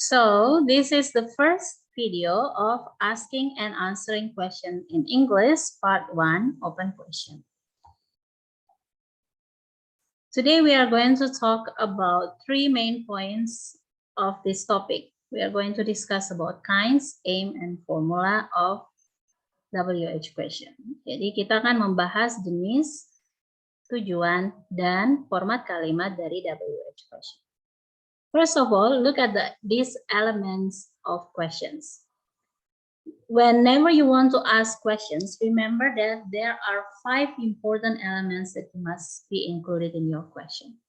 So this is the first video of asking and answering question in English, part 1, open question. Today we are going to talk about 3 main points of this topic. We are going to discuss about kinds, aim, and formula of WH question. Jadi kita akan membahas jenis, tujuan, dan format kalimat dari WH question. First of all, look at these elements of questions. Whenever you want to ask questions, remember that there are 5 important elements that must be included in your question.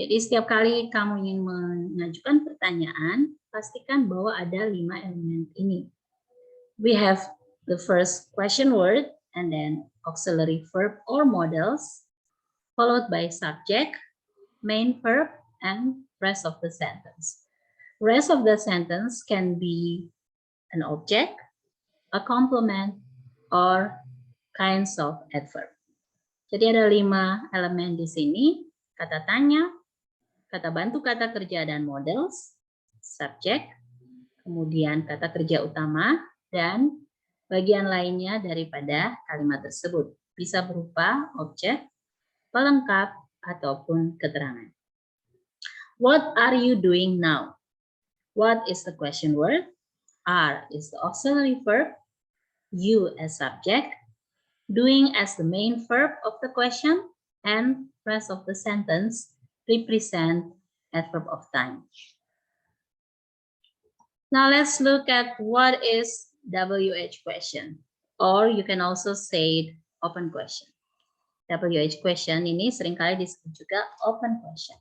Jadi setiap kali kamu ingin mengajukan pertanyaan, pastikan bahwa ada 5 elemen ini. We have the first question word, and then auxiliary verb or modals, followed by subject, main verb, and rest of the sentence. Rest of the sentence can be an object, a complement, or kinds of adverb. Jadi ada 5 elemen di sini, kata tanya, kata bantu kata kerja dan models, subject, kemudian kata kerja utama, dan bagian lainnya daripada kalimat tersebut. Bisa berupa objek, pelengkap, ataupun keterangan. What are you doing now? What is the question word? Are is the auxiliary verb, you as subject, doing as the main verb of the question, and rest of the sentence represent adverb of time. Now let's look at what is WH question, or you can also say it open question. WH question ini seringkali disebut juga open question.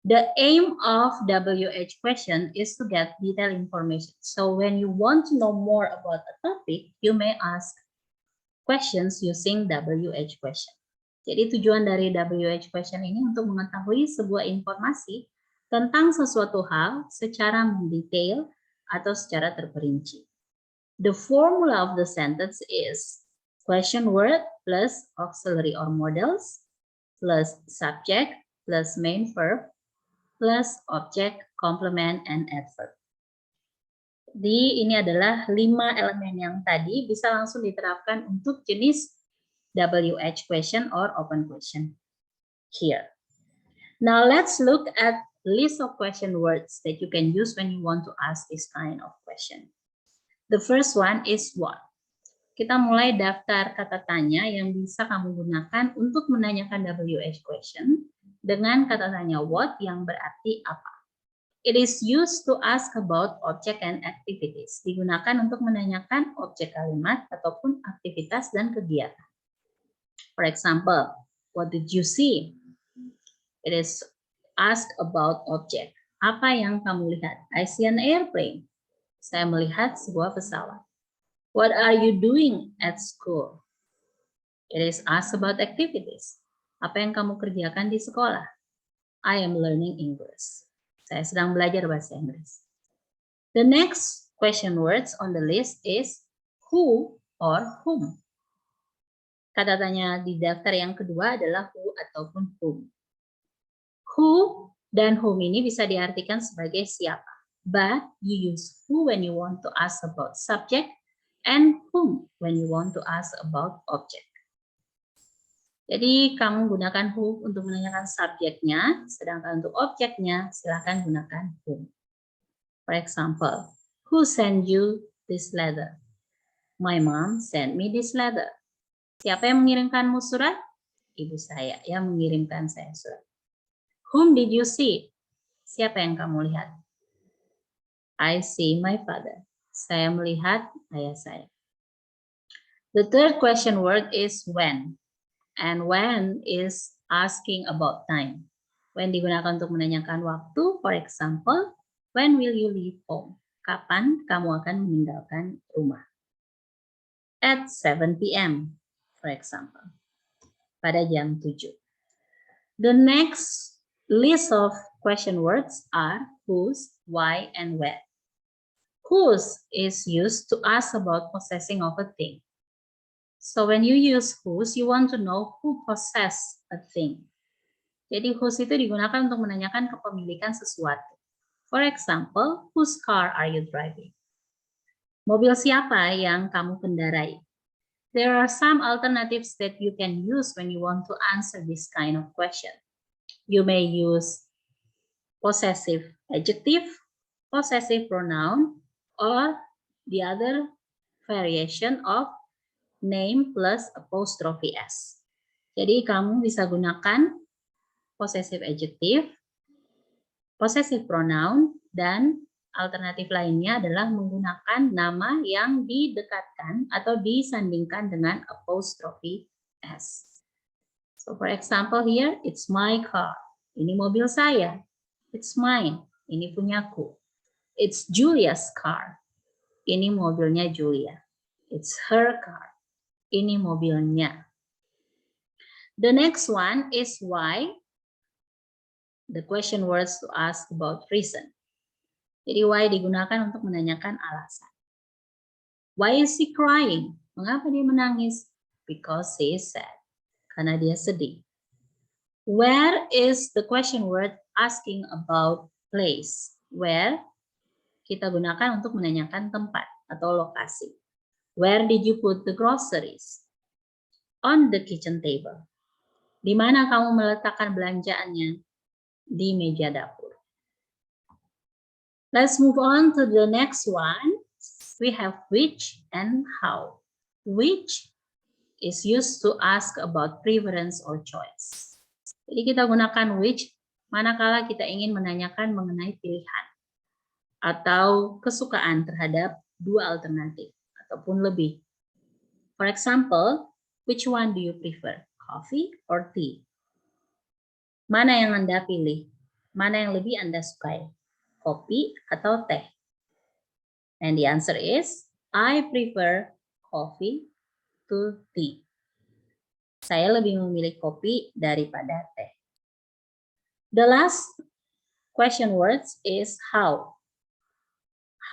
The aim of WH question is to get detailed information. So when you want to know more about a topic, you may ask questions using WH question. Jadi tujuan dari WH question ini untuk mengetahui sebuah informasi tentang sesuatu hal secara mendetail atau secara terperinci. The formula of the sentence is question word plus auxiliary or modals plus subject plus main verb plus object, complement, and adverb. Jadi ini adalah 5 elemen yang tadi bisa langsung diterapkan untuk jenis WH question or open question here. Now let's look at list of question words that you can use when you want to ask this kind of question. The first one is what. Kita mulai daftar kata tanya yang bisa kamu gunakan untuk menanyakan WH question dengan kata tanya what yang berarti apa. It is used to ask about object and activities. Digunakan untuk menanyakan objek kalimat ataupun aktivitas dan kegiatan. For example, what did you see? It is asked about object. Apa yang kamu lihat? I see an airplane. Saya melihat sebuah pesawat. What are you doing at school? It is asked about activities. Apa yang kamu kerjakan di sekolah? I am learning English. Saya sedang belajar bahasa Inggris. The next question words on the list is who or whom. Kata tanya di daftar yang kedua adalah who ataupun whom. Who dan whom ini bisa diartikan sebagai siapa. But you use who when you want to ask about subject and whom when you want to ask about object. Jadi kamu gunakan who untuk menanyakan subjeknya, sedangkan untuk objeknya silakan gunakan whom. For example, who sent you this letter? My mom sent me this letter. Siapa yang mengirimkanmu surat? Ibu saya yang mengirimkan saya surat. Whom did you see? Siapa yang kamu lihat? I see my father. Saya melihat ayah saya. The third question word is when. And when is asking about time. When digunakan untuk menanyakan waktu, for example, when will you leave home? Kapan kamu akan meninggalkan rumah? At 7 p.m., for example. Pada jam 7. The next list of question words are whose, why, and where. Whose is used to ask about possessing of a thing. So when you use whose, you want to know who possess a thing. Jadi whose itu digunakan untuk menanyakan kepemilikan sesuatu. For example, whose car are you driving? Mobil siapa yang kamu kendarai? There are some alternatives that you can use when you want to answer this kind of question. You may use possessive adjective, possessive pronoun, or the other variation of name plus apostrophe s. Jadi kamu bisa gunakan possessive adjective, possessive pronoun, dan alternatif lainnya adalah menggunakan nama yang didekatkan atau disandingkan dengan apostrophe s. So for example here, it's my car. Ini mobil saya. It's mine. Ini punyaku. It's Julia's car. Ini mobilnya Julia. It's her car. Ini mobilnya. The next one is why. The question words to ask about reason. Jadi why digunakan untuk menanyakan alasan. Why is he crying? Mengapa dia menangis? Because he is sad. Karena dia sedih. Where is the question word asking about place? Where kita gunakan untuk menanyakan tempat atau lokasi. Where did you put the groceries? On the kitchen table. Di mana kamu meletakkan belanjaannya? Di meja dapur. Let's move on to the next one. We have which and how. Which is used to ask about preference or choice. Jadi kita gunakan which manakala kita ingin menanyakan mengenai pilihan atau kesukaan terhadap dua alternatif ataupun lebih. For example, which one do you prefer? Coffee or tea? Mana yang Anda pilih? Mana yang lebih Anda sukai? Kopi atau teh? And the answer is, I prefer coffee to tea. Saya lebih memilih kopi daripada teh. The last question words is how.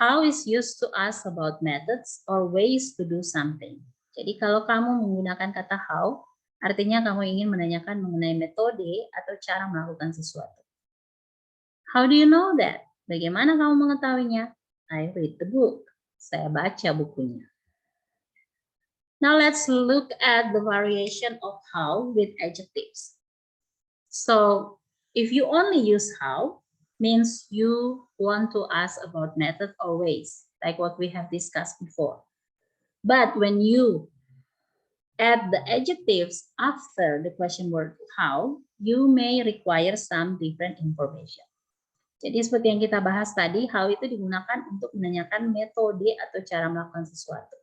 How is used to ask about methods or ways to do something. Jadi kalau kamu menggunakan kata how, artinya kamu ingin menanyakan mengenai metode atau cara melakukan sesuatu. How do you know that? Bagaimana kamu mengetahuinya? I read the book. Saya baca bukunya. Now let's look at the variation of how with adjectives. So if you only use how, means you want to ask about method or ways, like what we have discussed before. But when you add the adjectives after the question word how, you may require some different information. Jadi seperti yang kita bahas tadi, how itu digunakan untuk menanyakan metode atau cara melakukan sesuatu.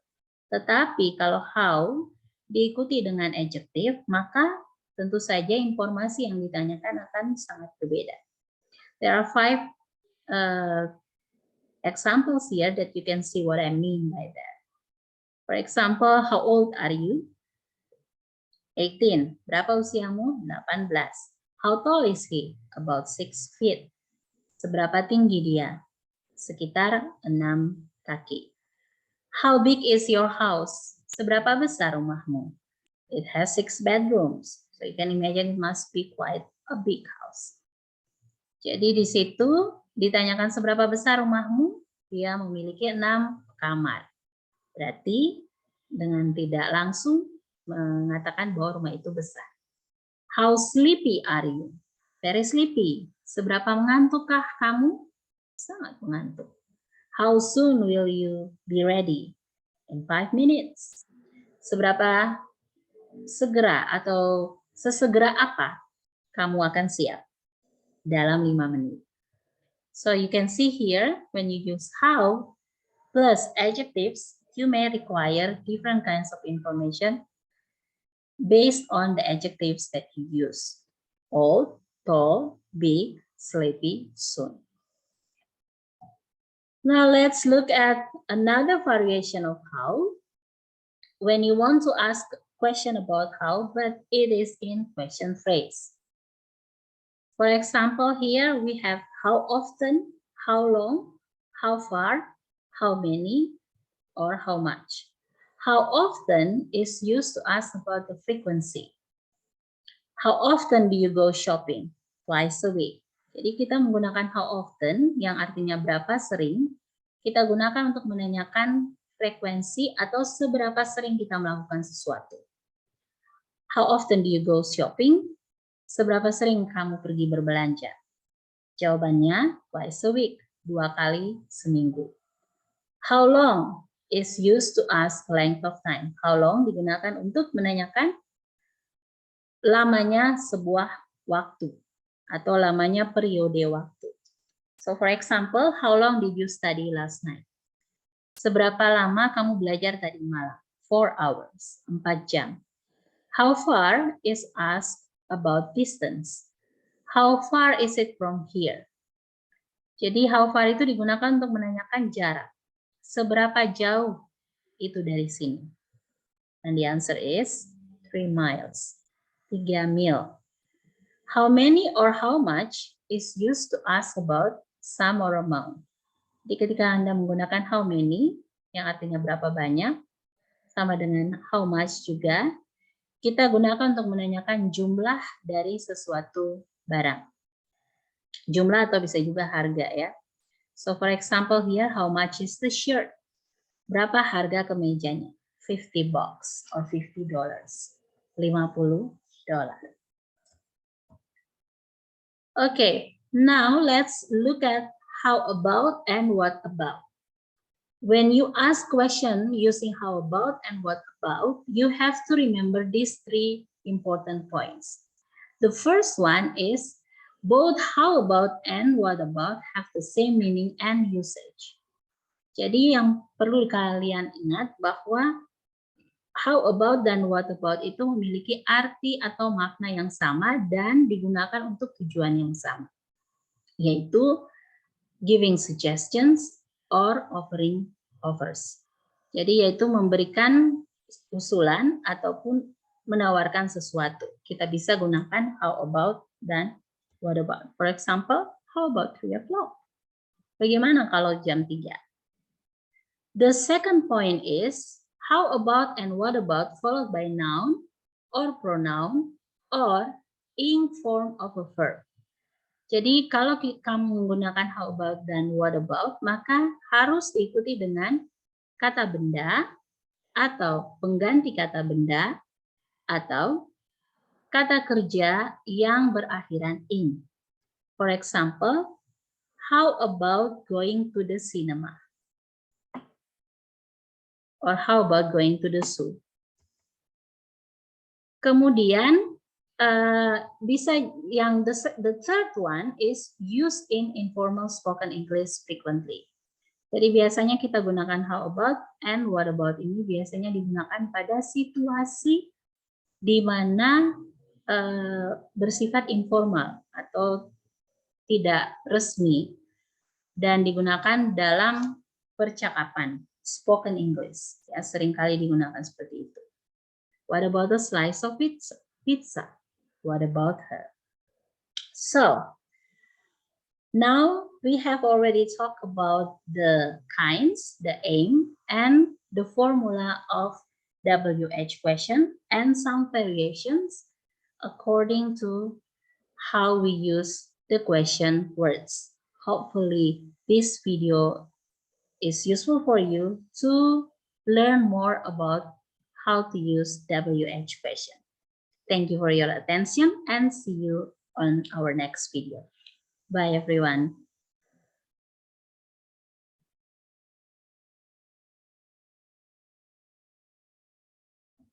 Tetapi kalau how diikuti dengan adjective, maka tentu saja informasi yang ditanyakan akan sangat berbeda. There are 5 examples here that you can see what I mean by that. For example, how old are you? 18. Berapa usiamu? 18. How tall is he? About 6 feet. Seberapa tinggi dia? Sekitar 6 kaki. How big is your house? Seberapa besar rumahmu? It has 6 bedrooms. So you can imagine it must be quite a big house. Jadi di situ ditanyakan seberapa besar rumahmu? Dia memiliki 6 kamar. Berarti dengan tidak langsung mengatakan bahwa rumah itu besar. How sleepy are you? Very sleepy. Seberapa mengantukkah kamu? Sangat mengantuk. How soon will you be ready? In 5 minutes. Seberapa segera atau sesegera apa kamu akan siap? Dalam 5 menit. So you can see here, when you use how plus adjectives, you may require different kinds of information based on the adjectives that you use. Old, tall, big, sleepy, soon. Now let's look at another variation of how. When you want to ask a question about how, but it is in question phrase. For example, here we have how often, how long, how far, how many, or how much. How often is used to ask about the frequency. How often do you go shopping? Twice a week. Jadi kita menggunakan how often yang artinya berapa sering, kita gunakan untuk menanyakan frekuensi atau seberapa sering kita melakukan sesuatu. How often do you go shopping? Seberapa sering kamu pergi berbelanja? Jawabannya twice a week, 2 kali seminggu. How long is used to ask length of time. How long digunakan untuk menanyakan lamanya sebuah waktu atau lamanya periode waktu. So for example, how long did you study last night? Seberapa lama kamu belajar tadi malam? 4 hours, 4 jam. How far is asked about distance. How far is it from here? Jadi how far itu digunakan untuk menanyakan jarak. Seberapa jauh itu dari sini? And the answer is 3 miles. 3 mil. How many or how much is used to ask about sum or amount. Jadi ketika Anda menggunakan how many, yang artinya berapa banyak, sama dengan how much juga, kita gunakan untuk menanyakan jumlah dari sesuatu barang. Jumlah atau bisa juga harga ya. So for example here, how much is the shirt? Berapa harga kemejanya? $50 or $50. $50. Okay, now let's look at how about and what about. When you ask question using how about and what about, you have to remember these 3 important points. The first one is both how about and what about have the same meaning and usage. Jadi yang perlu kalian ingat bahwa how about dan what about itu memiliki arti atau makna yang sama dan digunakan untuk tujuan yang sama, yaitu giving suggestions or offering offers. Jadi yaitu memberikan usulan ataupun menawarkan sesuatu. Kita bisa gunakan how about dan what about. For example, how about 3 o'clock? Bagaimana kalau jam 3? The second point is how about and what about followed by noun or pronoun or in form of a verb. Jadi kalau kamu menggunakan how about dan what about, maka harus diikuti dengan kata benda atau pengganti kata benda atau kata kerja yang berakhiran in. For example, how about going to the cinema? Or how about going to the zoo? Kemudian bisa yang the third one is used in informal spoken English frequently. Jadi biasanya kita gunakan how about and what about ini biasanya digunakan pada situasi di mana bersifat informal atau tidak resmi dan digunakan dalam percakapan spoken English. Ya, seringkali digunakan seperti itu. What about a slice of pizza? What about her? So, now we have already talked about the kinds, the aim, and the formula of WH question and some variations according to how we use the question words. Hopefully, this video is useful for you to learn more about how to use WH question. Thank you for your attention and see you on our next video. Bye everyone.